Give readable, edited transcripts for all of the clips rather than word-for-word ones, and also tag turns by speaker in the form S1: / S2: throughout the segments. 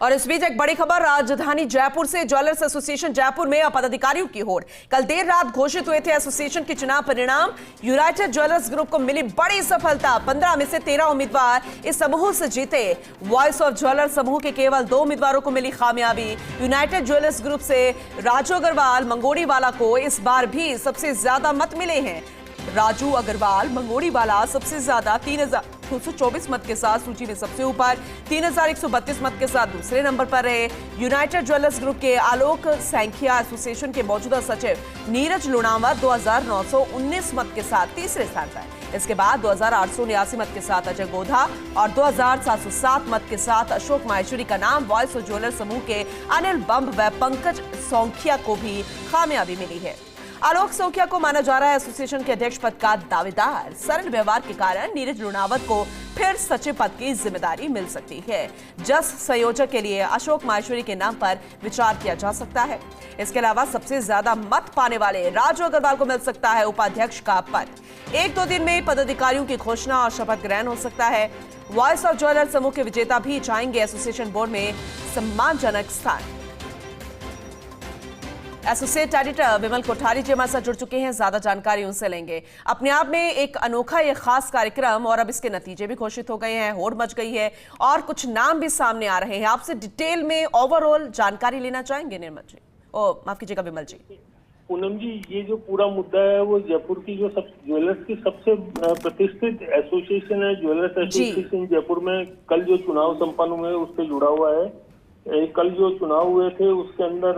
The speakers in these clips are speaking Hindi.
S1: और इस बीच एक बड़ी खबर राजधानी जयपुर से। ज्वेलर्स एसोसिएशन जयपुर में पदाधिकारियों की होड़। कल देर रात घोषित हुए थे एसोसिएशन के चुनाव परिणाम। यूनाइटेड ज्वेलर्स ग्रुप को मिली बड़ी सफलता। 15 में से 13 उम्मीदवार इस समूह से जीते। वॉइस ऑफ ज्वेलर्स समूह के केवल 2 उम्मीदवारों को मिली कामयाबी। यूनाइटेड ज्वेलर्स ग्रुप से राजू अग्रवाल मंगोड़ीवाला को इस बार भी सबसे ज्यादा मत मिले हैं। राजू अग्रवाल मंगोड़ीवाला सबसे ज्यादा 3,224 मत के साथ सूची में सबसे ऊपर, 3,132 मत के साथ दूसरे नंबर पर रहे। यूनाइटेड ज्वेलर्स ग्रुप के आलोक सैंखिया एसोसिएशन के मौजूदा सचिव नीरज लुणावत 2,919 मत के साथ तीसरे स्थान पर। इसके बाद 2,879 मत के साथ अजय गोधा और 2,707 मत के साथ अशोक माहेश्वरी का नाम। वॉइस ऑफ ज्वेलर्स समूह के अनिल बंब व पंकज सौंखिया को भी कामयाबी मिली है। आलोक सौखिया को माना जा रहा है एसोसिएशन के अध्यक्ष पद का दावेदार। सरल व्यवहार के कारण नीरज लुणावत को फिर सचिव पद की जिम्मेदारी मिल सकती है। जस संयोजक के लिए अशोक माहेश्वरी के नाम पर विचार किया जा सकता है। इसके अलावा सबसे ज्यादा मत पाने वाले राजू अग्रवाल को मिल सकता है उपाध्यक्ष का पद। 1-2 दिन में पदाधिकारियों की घोषणा और शपथ ग्रहण हो सकता है। वॉइस ऑफ ज्वेलर्स समूह के विजेता भी चाहेंगे एसोसिएशन बोर्ड में सम्मानजनक स्थान। एसोसिएट एडिटर विमल कोठारी जी हमारे साथ जुड़ चुके हैं, ज्यादा जानकारी उनसे लेंगे। अपने आप में एक अनोखा ये खास कार्यक्रम और अब इसके नतीजे भी घोषित हो गए हैं, होड़ मच गई है और कुछ नाम भी सामने आ रहे हैं। आपसे डिटेल में ओवरऑल जानकारी लेना चाहेंगे निर्मल जी, माफ कीजिएगा विमल जी।
S2: पूनम जी, ये जो पूरा मुद्दा है वो जयपुर की जो ज्वेलर्स की सबसे प्रतिष्ठित एसोसिएशन है, ज्वेलर्स एसोसिएशन जयपुर में कल जो चुनाव संपन्न हुए उससे जुड़ा हुआ है। कल जो चुनाव हुए थे उसके अंदर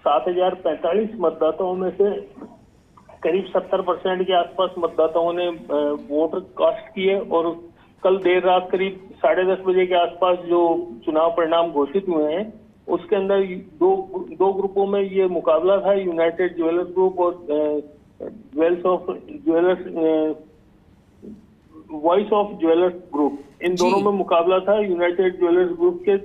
S2: 7,045 मतदाताओं में से करीब 70% के आसपास मतदाताओं ने वोट कास्ट किए और कल देर रात करीब 10:30 बजे के आसपास जो चुनाव परिणाम घोषित हुए हैं उसके अंदर दो ग्रुपों में ये मुकाबला था। यूनाइटेड ज्वेलर्स ग्रुप और वॉइस ऑफ ज्वेलर्स ग्रुप, इन दोनों में मुकाबला था। यूनाइटेड ज्वेलर्स ग्रुप के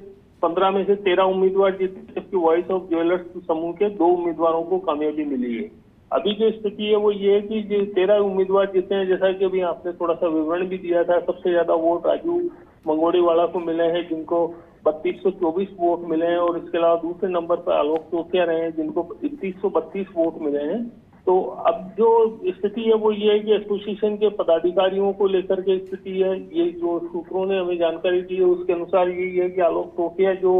S2: 15 में से 13 उम्मीदवार जीते, जबकि वॉइस ऑफ ज्वेलर्स समूह के 2 उम्मीदवारों को कामयाबी मिली है। अभी जो स्थिति है वो ये है कि जो 13 उम्मीदवार जीते हैं, जैसा कि अभी आपने थोड़ा सा विवरण भी दिया था, सबसे ज्यादा वोट राजू मंगोड़ीवाला को मिले हैं जिनको 3,224 वोट मिले हैं और इसके अलावा दूसरे नंबर पर आलोक सौखिया रहे हैं जिनको 3,332 वोट मिले हैं। तो अब जो स्थिति है वो ये है कि एसोसिएशन के पदाधिकारियों को लेकर के स्थिति है, ये जो सूत्रों ने हमें जानकारी दी है उसके अनुसार यही है कि आलोक सौखिया जो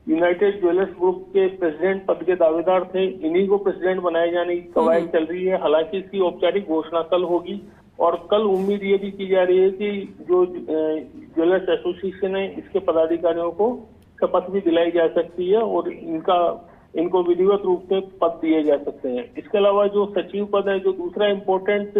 S2: यूनाइटेड ज्वेलर्स ग्रुप के प्रेसिडेंट पद के दावेदार थे, इन्हीं को प्रेसिडेंट बनाए जाने की कवायद चल रही है। हालांकि इसकी औपचारिक घोषणा कल होगी और कल उम्मीद ये भी की जा रही है कि जो ज्वेलर्स एसोसिएशन है इसके पदाधिकारियों को शपथ भी दिलाई जा सकती है और इनको विधिवत रूप से पद दिए जा सकते हैं। इसके अलावा जो सचिव पद है, जो दूसरा इम्पोर्टेंट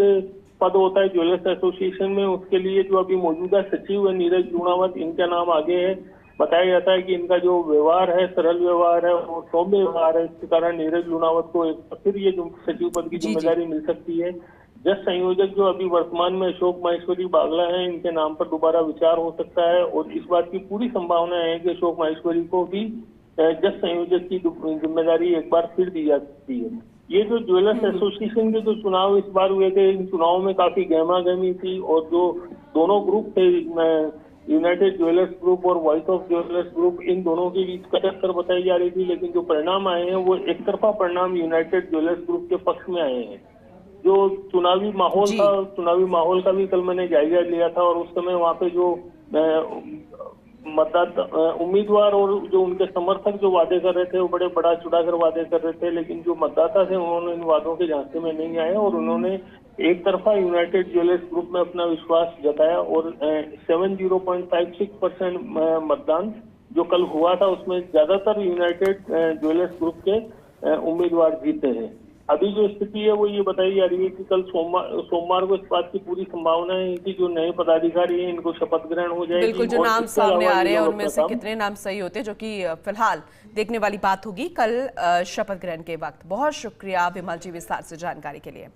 S2: पद होता है ज्वेलर्स एसोसिएशन में, उसके लिए जो अभी मौजूदा सचिव है नीरज लुणावत, इनका नाम आगे है। बताया जाता है कि इनका जो व्यवहार है, सरल व्यवहार है और सौम्य व्यवहार है, इसके कारण नीरज लुणावत को फिर ये जो सचिव पद की जिम्मेदारी मिल सकती है। जज संयोजक जो अभी वर्तमान में अशोक माहेश्वरी बागला है, इनके नाम पर दोबारा विचार हो सकता है और इस बात की पूरी संभावना है कि अशोक माहेश्वरी को भी जज संयोजक की जिम्मेदारी एक बार फिर दी जा सकती है। ये जो ज्वेलर्स एसोसिएशन के जो चुनाव इस बार हुए थे, इन चुनावों में काफी गहमा-गहमी थी और जो दोनों ग्रुप थे, यूनाइटेड ज्वेलर्स ग्रुप और वॉइस ऑफ ज्वेलर्स ग्रुप, इन दोनों के बीच कटक्कर बताई जा रही थी, लेकिन जो परिणाम आए हैं वो एक तरफा परिणाम यूनाइटेड ज्वेलर्स ग्रुप के पक्ष में आए हैं। जो चुनावी माहौल था, चुनावी माहौल का भी कल मैंने जायजा लिया था और उस समय वहाँ पे जो मतदाता उम्मीदवार और जो उनके समर्थक जो वादे कर रहे थे वो बड़े बड़ा चढ़ाकर वादे कर रहे थे, लेकिन जो मतदाता थे उन्होंने इन वादों के झांसे में नहीं आए और उन्होंने एक तरफा यूनाइटेड ज्वेलर्स ग्रुप में अपना विश्वास जताया और 70.56% मतदान जो कल हुआ था उसमें ज्यादातर यूनाइटेड ज्वेलर्स ग्रुप के उम्मीदवार जीते हैं। अभी जो स्थिति है वो ये बताई जा रही है कि कल सोमवार को इस बात की पूरी संभावना है कि जो नए पदाधिकारी हैं इनको शपथ ग्रहण हो जाएगी।
S1: बिल्कुल, जो नाम सामने आ रहे हैं उनमें से कितने नाम सही होते हैं जो कि फिलहाल देखने वाली बात होगी कल शपथ ग्रहण के वक्त। बहुत शुक्रिया विमल जी विस्तार से जानकारी के लिए।